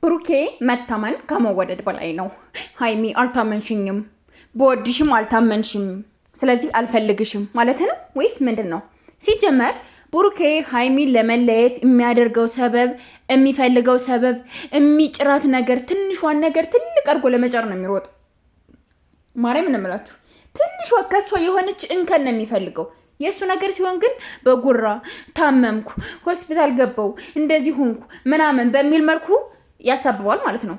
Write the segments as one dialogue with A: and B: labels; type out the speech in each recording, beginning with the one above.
A: ብሩኬ መታመን ከመወደድ በላይ ነው። ሀይሚ አልታመንሽኝም፣ በወድሽም አልታመንሽም፣ ስለዚህ አልፈልግሽም ማለት ነው ወይስ ምንድን ነው? ሲጀመር ብሩኬ ሀይሚን ለመለየት የሚያደርገው ሰበብ፣ የሚፈልገው ሰበብ፣ የሚጭራት ነገር፣ ትንሿን ነገር ትልቅ አድርጎ ለመጫር ነው የሚሮጥ። ማርያም እንምላችሁ ትንሿ ከሷ የሆነች እንከን ነው የሚፈልገው። የእሱ ነገር ሲሆን ግን በጉራ ታመምኩ፣ ሆስፒታል ገባው፣ እንደዚህ ሆንኩ ምናምን በሚል መልኩ ያሳብባል ማለት ነው።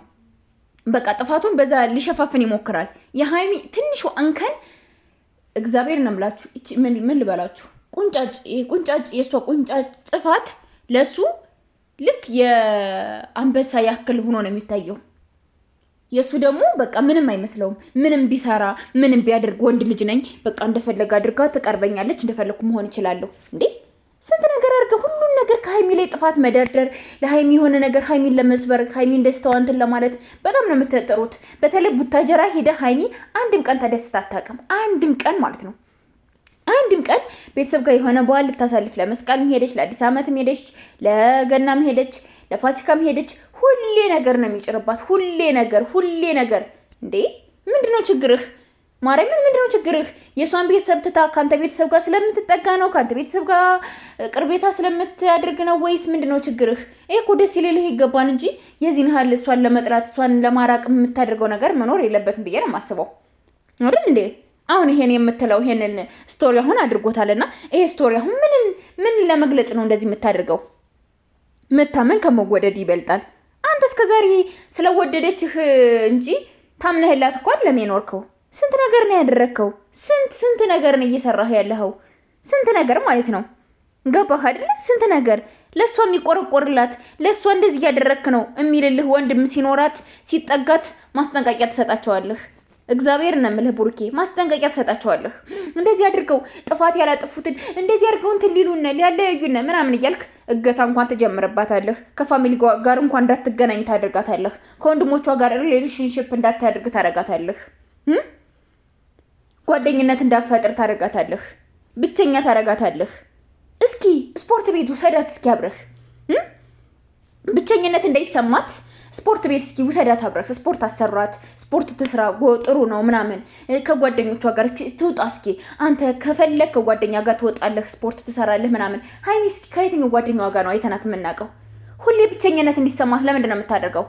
A: በቃ ጥፋቱን በዛ ሊሸፋፍን ይሞክራል። የሀይሚ ትንሹ እንከን እግዚአብሔር ነው የምላችሁ። ምን ልበላችሁ? ቁንጫጭ የእሷ ቁንጫጭ ጥፋት ለሱ ልክ የአንበሳ ያክል ሆኖ ነው የሚታየው። የእሱ ደግሞ በቃ ምንም አይመስለውም። ምንም ቢሰራ ምንም ቢያደርግ ወንድ ልጅ ነኝ፣ በቃ እንደፈለገ አድርጋ ትቀርበኛለች፣ እንደፈለግኩ መሆን ይችላለሁ። እንዴ ስንት ነገር አድርገ ሁሉን ነገር ከሀይሚ ላይ ጥፋት መደርደር፣ ለሀይሚ የሆነ ነገር ሀይሚን ለመስበር፣ ሀይሚን ደስታዋንትን ለማለት በጣም ነው የምትጠሩት። በተለይ ቡታጀራ ሄደ ሀይሚ አንድም ቀን ተደስታ አታውቅም። አንድም ቀን ማለት ነው። አንድም ቀን ቤተሰብ ጋር የሆነ በዓል ልታሳልፍ፣ ለመስቀልም ሄደች፣ ለአዲስ ዓመትም ሄደች፣ ለገናም ሄደች፣ ለፋሲካም ሄደች። ሁሌ ነገር ነው የሚጭርባት። ሁሌ ነገር። እንዴ ምንድነው ችግርህ? ማርያምን ምንድነው ችግርህ? የሷን ቤተሰብ ትታ ከአንተ ቤተሰብ ጋር ስለምትጠጋ ነው? ከአንተ ቤተሰብ ጋር ቅርቤታ ስለምታደርግ ነው ወይስ ምንድነው ችግርህ? ይሄ እኮ ደስ ሊልህ ይገባን እንጂ የዚህን ያህል እሷን ለመጥላት እሷን ለማራቅ የምታደርገው ነገር መኖር የለበትም ብዬ ነው የማስበው አይደል እንዴ? አሁን ይሄን የምትለው ይሄንን ስቶሪ አሁን አድርጎታልና ይሄ ስቶሪ አሁን ምን ለመግለጽ ነው እንደዚህ የምታደርገው? መታመን ከመወደድ ይበልጣል። አንተ እስከዛሬ ስለወደደችህ እንጂ ታምነህላት እኮ አይደለም የኖርከው። ስንት ነገር ነው ያደረግከው። ስንት ነገር ነው እየሰራህ ያለኸው። ስንት ነገር ማለት ነው። ገባህ አይደለ? ስንት ነገር ለእሷ የሚቆረቆርላት ለእሷ እንደዚህ እያደረግክ ነው የሚልልህ ወንድም ሲኖራት ሲጠጋት ማስጠንቀቂያ ትሰጣቸዋለህ። እግዚአብሔር ነው የምልህ ቡርኬ፣ ማስጠንቀቂያ ትሰጣቸዋለህ። እንደዚህ አድርገው ጥፋት ያላጠፉትን እንደዚህ አድርገው እንትን ሊሉነ ሊያለያዩነ ምናምን እያልክ እገታ እንኳን ትጀምርባታለህ። ከፋሚሊ ጋር እንኳን እንዳትገናኝ ታደርጋታለህ። ከወንድሞቿ ጋር ሪሌሽንሽፕ እንዳታደርግ ታደርጋታለህ። ጓደኝነት እንዳትፈጥር ታደርጋታለህ። ብቸኛ ታደርጋታለህ። እስኪ ስፖርት ቤቱ ሰዳት እስኪ አብረህ ብቸኝነት እንዳይሰማት ስፖርት ቤት እስኪ ውሰዳት አብረህ ስፖርት አሰራት። ስፖርት ትስራ፣ ጥሩ ነው ምናምን። ከጓደኞቿ ጋር ትውጣ እስኪ። አንተ ከፈለግ ከጓደኛ ጋር ትወጣለህ፣ ስፖርት ትሰራለህ ምናምን። ሀይሚ ከየትኛው ጓደኛዋ ጋር ነው አይተናት የምናውቀው? ሁሌ ብቸኝነት እንዲሰማት ለምንድን ነው የምታደርገው?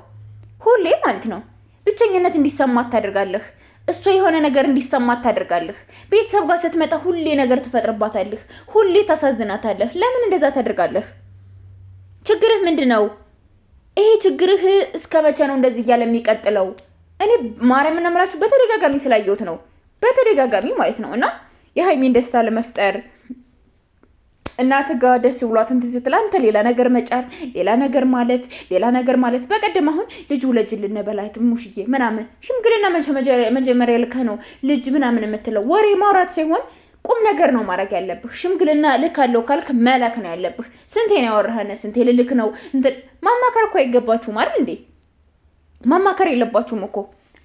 A: ሁሌ ማለት ነው ብቸኝነት እንዲሰማት ታደርጋለህ። እሷ የሆነ ነገር እንዲሰማት ታደርጋለህ። ቤተሰብ ጋር ስትመጣ ሁሌ ነገር ትፈጥርባታለህ። ሁሌ ታሳዝናታለህ። ለምን እንደዛ ታደርጋለህ? ችግርህ ምንድን ነው? ይሄ ችግርህ እስከ መቼ ነው እንደዚህ እያለ የሚቀጥለው? እኔ ማርያምን ነው የምላችሁ በተደጋጋሚ ስላየሁት ነው። በተደጋጋሚ ማለት ነው። እና የሀይሚን ደስታ ለመፍጠር እናት ጋር ደስ ብሏት እንትን ስትል አንተ ሌላ ነገር መጫር፣ ሌላ ነገር ማለት በቀደም አሁን ልጅ ውለጅልን በላት ሙሽዬ ምናምን ሽምግልና መጀመሪያ ልከህ ነው ልጅ ምናምን የምትለው ወሬ ማውራት ሳይሆን ቁም ነገር ነው ማድረግ ያለብህ። ሽምግልና ልካለው ካልክ መላክ ነው ያለብህ። ስንቴ ነው ያወራህነ? ስንቴ ልልክ ነው? ማማከር እኮ አይገባችሁም አይደል እንዴ? ማማከር የለባችሁም እኮ።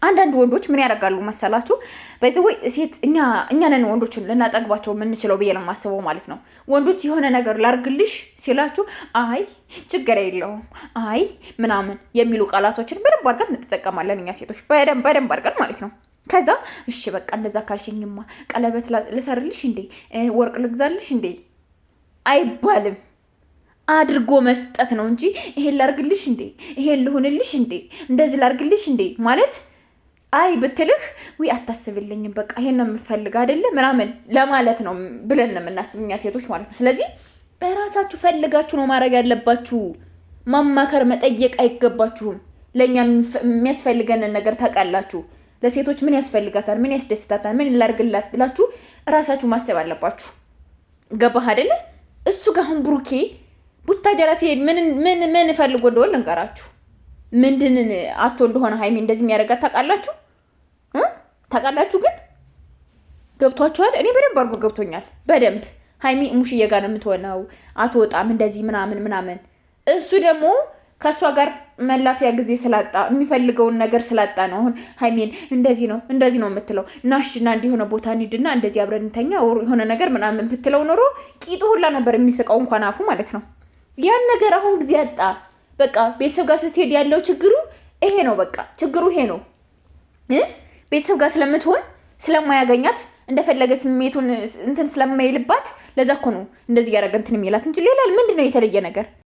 A: አንዳንድ ወንዶች ምን ያደርጋሉ መሰላችሁ? በዚህ ወይ ሴት እኛ ነን ወንዶችን ልናጠግባቸው የምንችለው ብዬ ነው የማስበው ማለት ነው። ወንዶች የሆነ ነገር ላርግልሽ ሲላችሁ አይ ችግር የለውም አይ ምናምን የሚሉ ቃላቶችን በደንብ አድርገን እንጠቀማለን እኛ ሴቶች፣ በደንብ አድርገን ማለት ነው። ከዛ እሺ በቃ እንደዛ ካልሽኝማ ቀለበት ልሰርልሽ እንዴ ወርቅ ልግዛልሽ እንዴ አይባልም። አድርጎ መስጠት ነው እንጂ ይሄን ላርግልሽ እንዴ ይሄን ልሁንልሽ እንዴ እንደዚህ ላርግልሽ እንዴ ማለት አይ ብትልህ ወይ አታስብልኝም በቃ ይሄን ነው የምፈልግ አይደለ ምናምን ለማለት ነው ብለን ነው የምናስብ እኛ ሴቶች ማለት ነው። ስለዚህ በራሳችሁ ፈልጋችሁ ነው ማድረግ ያለባችሁ። ማማከር መጠየቅ አይገባችሁም። ለእኛ የሚያስፈልገንን ነገር ታውቃላችሁ። ለሴቶች ምን ያስፈልጋታል፣ ምን ያስደስታታል፣ ምን ላርግላት ብላችሁ ራሳችሁ ማሰብ አለባችሁ። ገባህ አይደለ? እሱ ጋር አሁን ብሩኬ ቡታጀራ ሲሄድ ምን ፈልጎ እንደሆነ ልንገራችሁ። ምንድን አቶ እንደሆነ ሀይሚ እንደዚህ የሚያደርጋት ታውቃላችሁ? ግን ገብቷችኋል? እኔ በደንብ አድርጎ ገብቶኛል። በደንብ ሀይሚ ሙሽዬ ጋር ነው የምትሆነው፣ አትወጣም እንደዚህ ምናምን። እሱ ደግሞ ከእሷ ጋር መላፊያ ጊዜ ስላጣ የሚፈልገውን ነገር ስላጣ ነው አሁን ሀይሚን እንደዚህ ነው የምትለው። ናሽና እንዲሆነ ቦታ እንሂድና እንደዚህ አብረን እንተኛ የሆነ ነገር ምናምን ብትለው ኖሮ ቂጡ ሁላ ነበር የሚስቀው፣ እንኳን አፉ ማለት ነው። ያን ነገር አሁን ጊዜ አጣ። በቃ ቤተሰብ ጋር ስትሄድ ያለው ችግሩ ይሄ ነው። በቃ ችግሩ ይሄ ነው። ቤተሰብ ጋር ስለምትሆን ስለማያገኛት እንደፈለገ ስሜቱን እንትን ስለማይልባት ለዛ እኮ ነው እንደዚህ ያደረገ እንትን የሚላት እንጂ ሌላ ምንድን ነው የተለየ ነገር?